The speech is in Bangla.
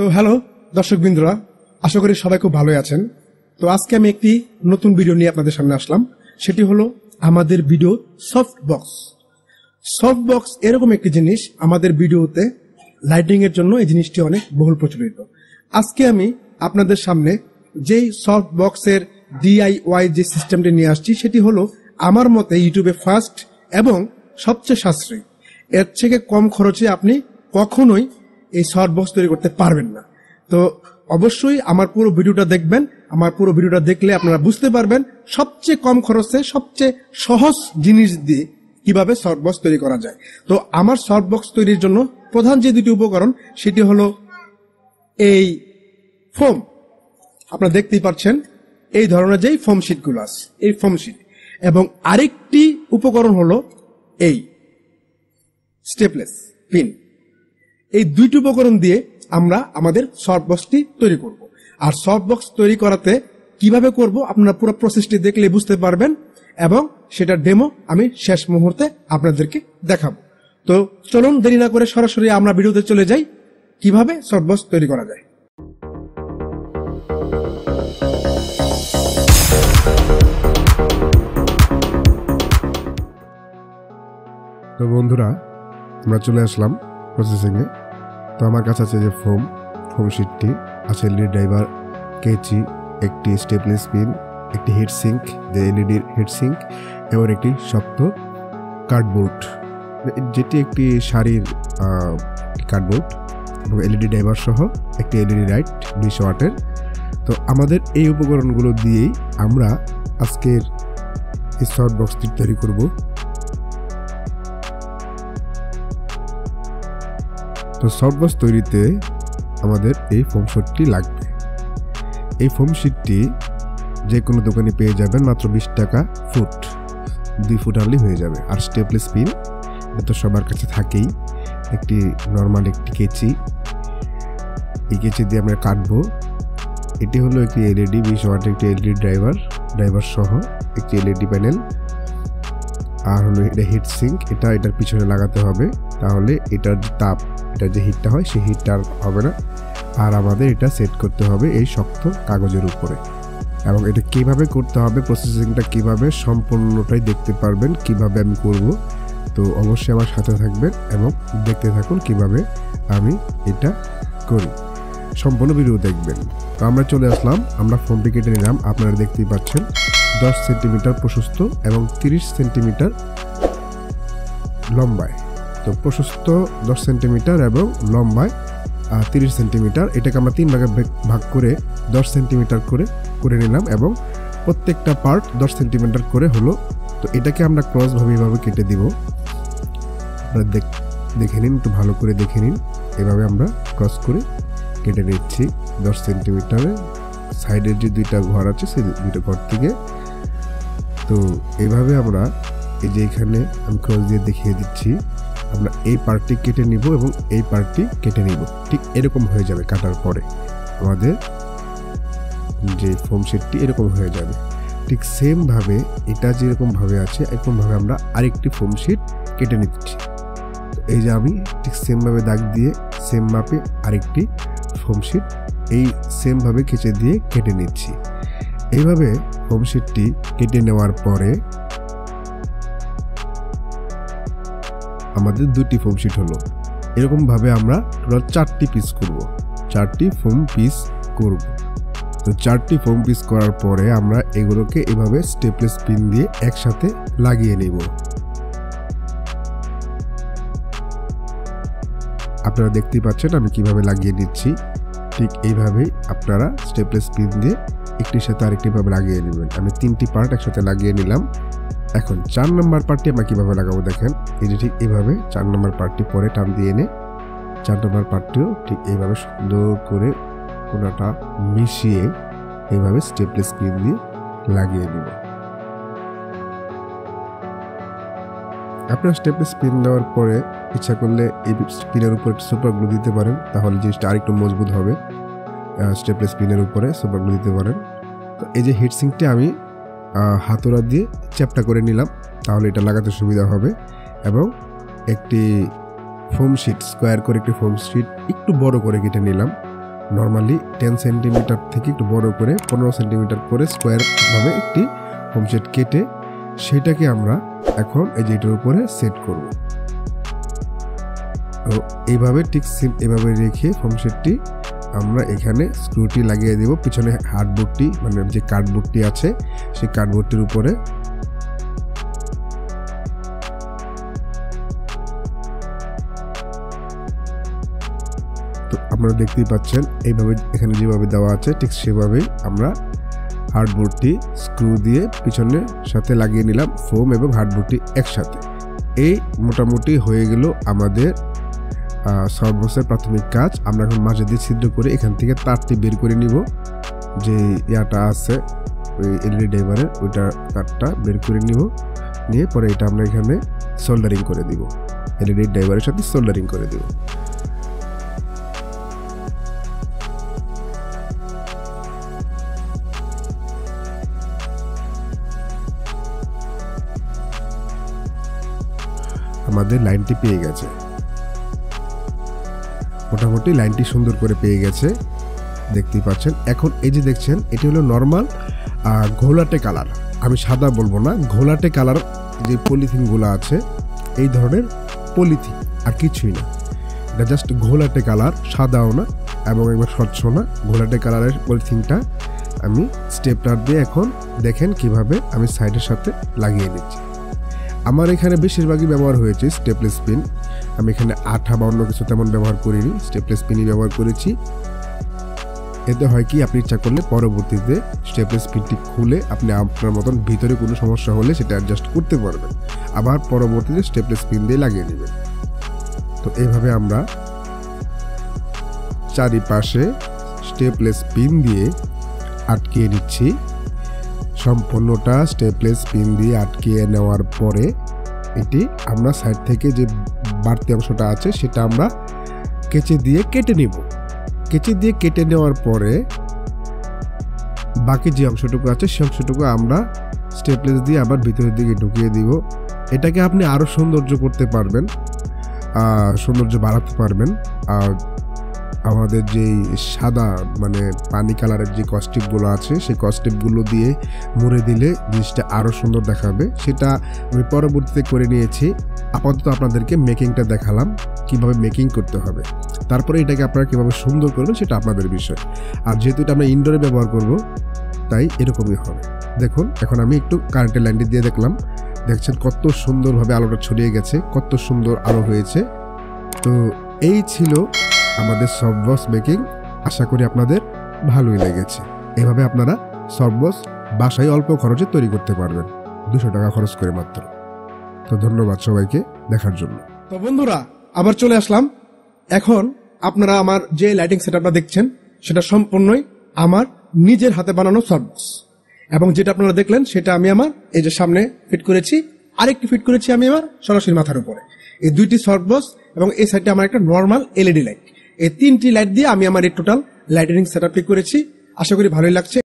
তো হ্যালো দর্শকবৃন্দরা, আশা করি সবাই খুব ভালোই আছেন। তো আজকে আমি একটি নতুন ভিডিও নিয়ে আপনাদের সামনে আসলাম। সেটি হলো আমাদের ভিডিও সফটবক্স। সফটবক্স এরকম একটি জিনিস আমাদের ভিডিওতে লাইটিং এর জন্য এই জিনিসটি অনেক বহুল প্রচলিত। আজকে আমি আপনাদের সামনে যেই সফটবক্সের DIY যে সিস্টেমটি নিয়ে আসছি সেটি হলো আমার মতে ইউটিউবে ফার্স্ট এবং সবচেয়ে সাশ্রয়ী। এর থেকে কম খরচে আপনি কখনোই এই সফটবক্স তৈরি করতে পারবেন না। তো অবশ্যই আমার পুরো ভিডিওটা দেখবেন। আমার পুরো ভিডিওটা দেখলে আপনারা বুঝতে পারবেন সবচেয়ে কম খরচে সবচেয়ে সহজ জিনিস দিয়ে কিভাবে সফটবক্স তৈরি করা যায়। তো আমার সফটবক্স তৈরির জন্য প্রধান যে দুটি উপকরণ সেটি হলো এই ফোম। আপনারা দেখতেই পাচ্ছেন এই ধরনের যেই ফোম শিটগুলো আছে, এই ফোম শিট, এবং আরেকটি উপকরণ হলো এই স্টেপলেস পিন। এই দুইটি উপকরণ দিয়ে আমরা আমাদের সফটবক্সটি তৈরি করব। আর সফটবক্স তৈরি করাতে কিভাবে করব আপনারা পুরো প্রসেসটি দেখলে বুঝতে পারবেন, এবং সেটা ডেমো আমি শেষ মুহূর্তে আপনাদেরকে দেখাবো। তো চলুন দেরি না করে সরাসরি আমরা ভিডিওতে চলে যাই কিভাবে সফটবক্স তৈরি করা যায়। তো বন্ধুরা, আমরা চলে আসলাম প্রসেসিংয়ে। তো আমার কাছে আছে যে ফোম শিটটি আছে, এলইডি ড্রাইভার, কেচি, একটি স্টেপলেস পিন, একটি হিট সিঙ্ক, যে এলইডির হিট সিঙ্ক, এবং একটি শক্ত কার্ডবোর্ড, যেটি একটি শাড়ির কার্ডবোর্ড, এবং এলইডি ড্রাইভার সহ একটি এলইডি লাইট 200 ওয়াটের। তো আমাদের এই উপকরণগুলো দিয়েই আমরা আজকের এই সফটবক্সটি তৈরি করব। তো সফটবক্স তৈরিতে আমাদের এই ফোম শিটটি লাগবে। এই ফোম শিটটি যে কোনো দোকানে পেয়ে যাবেন মাত্র 20 টাকা ফুট, 2 ফুট আনলে হয়ে যাবে। আর স্টেপলেস পিন এটা সবার কাছে থাকেই। একটি নর্মাল একটি কেচি, এই কেচি দিয়ে আমরা কাটবো। এটি হলো একটি এলইডি 20 ওয়াটের একটি এলইডি ড্রাইভার সহ একটি এলইডি প্যানেল। আর হলো এটা হিট সিঙ্ক, এটার পিছনে লাগাতে হবে, তাহলে এটার যে তাপ, এটা যে হিটটা হয় সেই হিটটা আর হবে না। আর আমাদের এটা সেট করতে হবে এই শক্ত কাগজের উপরে। এবং এটা কিভাবে করতে হবে, প্রসেসিংটা কিভাবে, সম্পূর্ণটাই দেখতে পারবেন কিভাবে আমি করব। তো অবশ্যই আমার সাথে থাকবেন এবং দেখতে থাকুন কিভাবে আমি এটা করি, সম্পূর্ণ ভিডিও দেখবেন। তো আমরা চলে আসলাম, আমরা ফোমটি কেটে নিলাম। আপনারা দেখতেই পাচ্ছেন 10 সেন্টিমিটার প্রশস্ত এবং 30 সেন্টিমিটার লম্বায়। তো প্রশস্ত 10 সেন্টিমিটার এবং লম্বায় 30 সেন্টিমিটার। এটাকে আমরা 3 ভাগে ভাগ করে 10 সেন্টিমিটার করে নিলাম, এবং প্রত্যেকটা পার্ট 10 সেন্টিমিটার করে হলো। তো এটাকে আমরা ক্রসভাবে এভাবে কেটে দিব। আপনারা দেখে নিন, একটু ভালো করে দেখে নিন। এভাবে আমরা ক্রস করে কেটে নিচ্ছি 10 সেন্টিমিটারে। সাইডের যে দুইটা ঘর আছে সেই দুইটা ঘর থেকে। তো এইভাবে আমরা এই যে এখানে আমি ক্রস দিয়ে দেখিয়ে দিচ্ছি, আমরা এই পার্টটি কেটে নিব এবং এই পার্টটি কেটে নিব। ঠিক এরকম হয়ে যাবে কাটার পরে আমাদের যে ফোম শিটটি এরকম হয়ে যাবে। ঠিক সেম ভাবে এটা যেরকম ভাবে আছে এরকম ভাবে আমরা আরেকটি ফোম শিট কেটে নিচ্ছি। এই যে আমি ঠিক সেম ভাবে দাগ দিয়ে সেম মাপে আরেকটি ফোম শিট এই সেম ভাবে কেচে দিয়ে কেটে নিচ্ছি। এইভাবে ফোম শিটটি কেটে নেওয়ার পরে আমাদের 2টি ফোম শিট হলো। এরকম ভাবে আমরা টোটাল 4টি পিস করব, 4টি ফোম পিস করব। তো 4টি ফোম পিস করার পরে আমরা এগুলোকে এভাবে স্টেপলেস পিন দিয়ে একসাথে লাগিয়ে নেব। আপনারা দেখতেই পাচ্ছেন আমি কিভাবে লাগিয়ে নিচ্ছি। ঠিক এইভাবেই আপনারা স্টেপলেস পিন দিয়ে একটির সাথে আরেকটি ভাবে লাগিয়ে নেবেন। আমি 3টি পার্ট একসাথে লাগিয়ে নিলাম। এখন 4 নম্বর পার্টটি আমরা কিভাবে লাগাবো দেখেন। এই যে ঠিক এইভাবে 4 নম্বর পার্টটি পরে টান দিয়ে এনে 4 নম্বর পার্টটিও ঠিক এইভাবে সুন্দর করে কোনাটা মিশিয়ে এইভাবে স্টেপলেস পিন দিয়ে লাগিয়ে দিব। আপনার স্টেপলেস পিন দেওয়ার পরে ইচ্ছা করলে এই পিনের উপরে সুপার গ্লু দিতে পারেন, তাহলে জিনিসটা আরেকটু মজবুত হবে। স্টেপলেস পিনের উপরে সুপার গ্লু দিতে পারেন। তো এই যে হিট সিঙ্কটি আমি হাতুড়া দিয়ে চ্যাপটা করে নিলাম, তাহলে এটা লাগাতে সুবিধা হবে। এবং একটি ফোম শিট, স্কোয়ার করে একটি ফোম শিট একটু বড় করে কেটে নিলাম। নর্মালি 10 সেন্টিমিটার থেকে একটু বড় করে 15 সেন্টিমিটার করে স্কোয়ার ভাবে একটি ফোম সেট কেটে সেটাকে আমরা এখন এই যে এটার উপরে সেট করব। তো এইভাবে ঠিক সেম এভাবে রেখে ফোম সেটটি আমরা এখানে স্ক্রুটি লাগিয়ে দেব পিছনে হার্ডবোর্ডটি মানে যে কার্ডবোর্ডটি আছে সেই কার্ডবোর্ডটির উপরে। তো আপনারা দেখতেই পাচ্ছেন এইভাবে এখানে যেভাবে দেওয়া আছে ঠিক সেভাবেই আমরা হার্ডবোর্ডটি স্ক্রু দিয়ে পিছনের সাথে লাগিয়ে নিলাম ফোম এবং হার্ডবোর্ডটি একসাথে। এই মোটামুটি হয়ে গেল আমাদের সফটবক্সের প্রাথমিক কাজ। আমরা এখন মাঝে দিয়ে ছিদ্র করে এখান থেকে তারটি বের করে নিব, যে ইয়াটা আছে ওই এলইডি ড্রাইভারের ওইটা তারটা বের করে নিয়ে পরে এটা আমরা এখানে সোল্ডারিং করে দিব, এলইডি ড্রাইভারের সাথে সোল্ডারিং করে দিব। আমাদের লাইনটি পেয়ে গেছে, মোটামুটি লাইনটি সুন্দর করে পেয়ে গেছে, দেখতেই পাচ্ছেন। এখন এই যে দেখছেন এটি হলো নর্মাল ঘোলাটে কালার, আমি সাদা বলবো না, ঘোলাটে কালার যে পলিথিনগুলো আছে এই ধরনের পলিথিন, আর কিছুই না, এটা জাস্ট ঘোলাটে কালার, সাদাও না এবং একবার স্বচ্ছ না, ঘোলাটে কালারের পলিথিনটা আমি স্টেপলার দিয়ে এখন দেখেন কিভাবে আমি সাইডের সাথে লাগিয়ে নিচ্ছি। আমার এখানে বেশিরভাগই ব্যবহার হয়েছে স্টেপলেস পিন, আমি এখানে আঠা বা অন্য কিছু তেমন ব্যবহার করিনি, স্টেপলেস পিনই ব্যবহার করেছি। এতে হয় কি আপনি ইচ্ছা করলে পরবর্তীতে স্টেপলেস পিনটি খুলে আপনি আপনার মতন ভিতরে কোনো সমস্যা হলে সেটা অ্যাডজাস্ট করতে পারবেন, আবার পরবর্তীতে স্টেপলেস পিন দিয়ে লাগিয়ে নেবেন। তো এইভাবে আমরা চারিপাশে স্টেপলেস পিন দিয়ে আটকিয়ে নিচ্ছি। সম্পূর্ণটা স্টেপলেস পিন দিয়ে আটকিয়ে নেওয়ার পরে এটি আমরা সাইড থেকে যে বাড়তি অংশটা আছে সেটা আমরা কেচি দিয়ে কেটে নিব। কেচি দিয়ে কেটে নেওয়ার পরে বাকি যে অংশটুকু আছে সেই অংশটুকু আমরা স্টেপলেস দিয়ে আবার ভিতরের দিকে ঢুকিয়ে দিব। এটাকে আপনি আরও সৌন্দর্য করতে পারবেন, সৌন্দর্য বাড়াতে পারবেন। আর আমাদের যেই সাদা মানে পানি কালারের যে কস্টিপগুলো আছে সেই কস্টিপগুলো দিয়ে মুড়ে দিলে জিনিসটা আরও সুন্দর দেখাবে, সেটা আমি পরবর্তীতে করে নিয়েছি। আপাতত আপনাদেরকে মেকিংটা দেখালাম কিভাবে মেকিং করতে হবে, তারপরে এটাকে আপনারা কীভাবে সুন্দর করবেন সেটা আপনাদের বিষয়। আর যেহেতু এটা আমরা ইনডোরে ব্যবহার করব তাই এরকমই হবে। দেখুন এখন আমি একটু কারেন্টের লাইনটি দিয়ে দেখলাম, দেখছেন কত সুন্দরভাবে আলোটা ছড়িয়ে গেছে, কত সুন্দর আলো হয়েছে। তো এই ছিল আমাদের সফটবক্স মেকিং, আশা করি আপনাদের ভালোই লেগেছে। এভাবে আপনারা সফটবক্স বাসায় অল্প খরচে তৈরি করতে পারবেন, 200 টাকা খরচ করে মাত্র। তো ধন্যবাদ সবাইকে দেখার জন্য। তো বন্ধুরা আবার চলে আসলাম। এখন আপনারা আমার যে লাইটিং সেটআপটা দেখছেন সেটা সম্পূর্ণই আমার নিজের হাতে বানানো সফটবক্স, এবং যেটা আপনারা দেখলেন সেটা আমি আমার এই যে সামনে ফিট করেছি, আরেকটি ফিট করেছি আমি আমার সরাসরি মাথার উপরে। এই দুইটি সফটবক্স এবং এই সাইডে আমার একটা নর্মাল এলইডি লাইট, এই তিনটি লাইট দিয়ে আমি আমার এই টোটাল লাইটিং সেটআপটি করেছি। আশা করি ভালোই লাগছে।